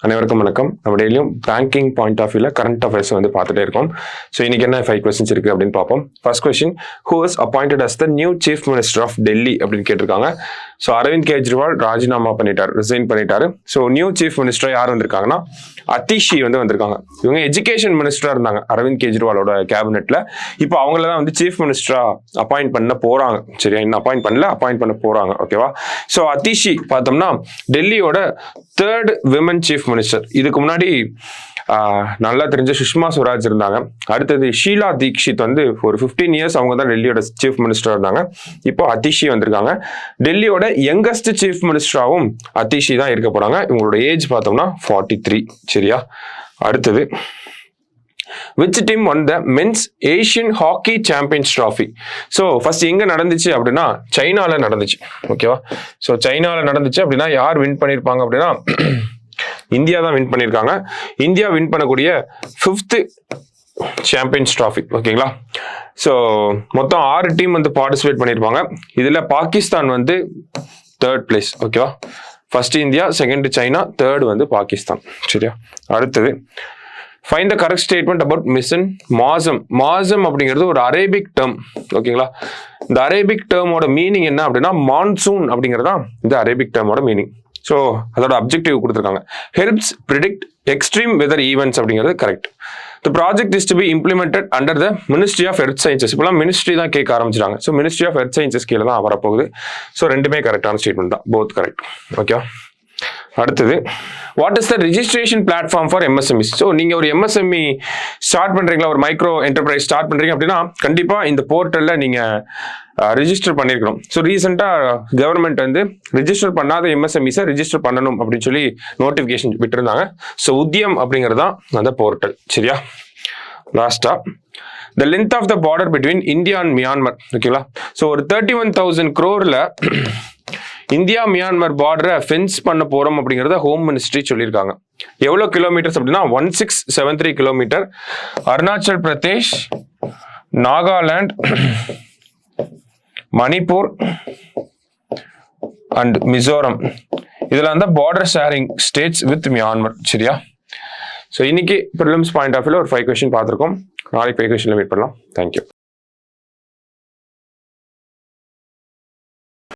அனைவருக்கும் வணக்கம். நம்ம டெய்லியும் பேங்கிங் பாயிண்ட் ஆஃப் வியூல கரண்ட் அஃபேர்ஸ் வந்து பார்த்துட்டே இருக்கோம். ஸோ இன்னைக்கு என்ன 5 கொஸ்டின்ஸ் இருக்கு அப்படின்னு பார்ப்போம். First question, who was appointed as the new chief minister of Delhi அப்படின்னு கேட்டிருக்காங்க. ஸோ அரவிந்த் கெஜ்ரிவால் ராஜினாமா ரிசைன் பண்ணிட்டாரு. ஸோ நியூ சீஃப் மினிஸ்டர் யார் வந்திருக்காங்கன்னா அதிஷி வந்து வந்திருக்காங்க. இவங்க எஜுகேஷன் மினிஸ்டரா இருந்தாங்க அரவிந்த் கெஜ்ரிவாலோட கேபினெட்ல. இப்போ அவங்கள தான் வந்து சீஃப் மினிஸ்டரா அப்பாயிண்ட் பண்ண போறாங்க. சரியா, இன்னும் அப்பாயிண்ட் பண்ண போறாங்க. ஓகேவா? ஸோ அதிஷி பார்த்தோம்னா டெல்லியோட 3rd விமன் சீஃப் மினிஸ்டர். இதுக்கு முன்னாடி நல்லா தெரிஞ்ச சுஷ்மா ஸ்வராஜ் இருந்தாங்க. அடுத்தது ஷீலா தீக்ஷித் வந்து ஒரு 15 இயர்ஸ் அவங்க தான் டெல்லியோட சீஃப் மினிஸ்டர் இருந்தாங்க. இப்போ அதிஷி வந்திருக்காங்க. டெல்லியோட யங்கஸ்ட் சீஃப் மினிஸ்டராகவும் அதிஷி தான் இருக்க போறாங்க. இவங்களோட ஏஜ் பார்த்தோம்னா 43. சரியா, அடுத்தது, which team won the men's Asian Hockey Champions Trophy? So first எங்க நடந்துச்சு அப்படின்னா சைனால நடந்துச்சு. ஓகேவா? ஸோ சைனால நடந்துச்சு அப்படின்னா யார் வின் பண்ணியிருப்பாங்க அப்படின்னா இந்தியா தான் வின் பண்ணியிருக்காங்க. இந்தியா வின் பண்ணக்கூடிய 5th சாம்பியன்ஸ் ட்ராஃபி. ஓகேங்களா? ஸோ மொத்தம் 6 டீம் வந்து பார்ட்டிசிபேட் பண்ணியிருப்பாங்க. இதுல பாகிஸ்தான் வந்து 3rd பிளேஸ். ஓகேவா? First India, second China, 3rd வந்து பாகிஸ்தான். சரியா, அடுத்தது, find the correct statement about mission மாசம். மாசம் அப்படிங்கிறது ஒரு அரேபிக் டேர்ம். ஓகேங்களா? இந்த அரேபிக் டேர்மோட மீனிங் என்ன அப்படின்னா மான்சூன் அப்படிங்கிறதா இந்த அரேபிக் டேர்மோட மீனிங். ஸோ அதோட அப்ஜெக்டிவ் கொடுத்துருக்காங்க. Helps predict extreme weather events அப்படிங்கிறது correct. The project is to be implemented under the ministry of earth sciences. இப்போலாம் மினிஸ்ட்ரி தான் கேட்க ஆரம்பிச்சிட்டாங்க. So ministry of earth sciences கீழே தான் வரப்போகுது. ஸோ ரெண்டுமே கரெக்டான ஸ்டேட்மெண்ட் தான், போத் கரெக்ட். ஓகே, அடுத்தது, what is the registration platform for MSME? So நீங்க ஒரு எம்எஸ்எம்இ ஸ்டார்ட் பண்றீங்களா, ஒரு மைக்ரோ என்டர்பிரைஸ் ஸ்டார்ட் பண்றீங்க அப்படின்னா கண்டிப்பா இந்த போர்ட்டல்ல நீங்க ரிஜிஸ்டர் பண்ணிருக்கணும். ஸோ ரீசெண்டா கவர்மெண்ட் வந்து ரிஜிஸ்டர் பண்ணாத எம்எஸ்எம்இஸை ரிஜிஸ்டர் பண்ணணும் அப்படின்னு சொல்லி நோட்டிபிகேஷன் விட்டுருந்தாங்க. ஸோ உத்யம் அப்படிங்கிறது தான் அந்த போர்ட்டல். சரியா, லாஸ்டா, the length of the border between India and Myanmar. ஓகேங்களா? ஸோ ஒரு 31,000 crore இந்தியா மியான்மர் பார்டரை ஃபென்ஸ் பண்ண போறோம் அப்படிங்கறத ஹோம் மினிஸ்ட்ரி சொல்லியிருக்காங்க. எவ்வளவு கிலோமீட்டர்ஸ் அப்படின்னா 1673 கிலோமீட்டர். அருணாச்சல் பிரதேஷ், நாகாலாந்து, மணிப்பூர் அண்ட் மிசோரம் இதெல்லாம் தான் border sharing states with Myanmar. சரியா, ஸோ இன்னைக்கு ப்ரிலிம்ஸ் பாயிண்ட் ஆஃப் வியூல ஒரு 5 கொஸ்டின் பார்த்துருக்கோம். நாளைக்கு 5 கொஸ்டின்ல மீட் பண்ணலாம். தேங்க்யூ.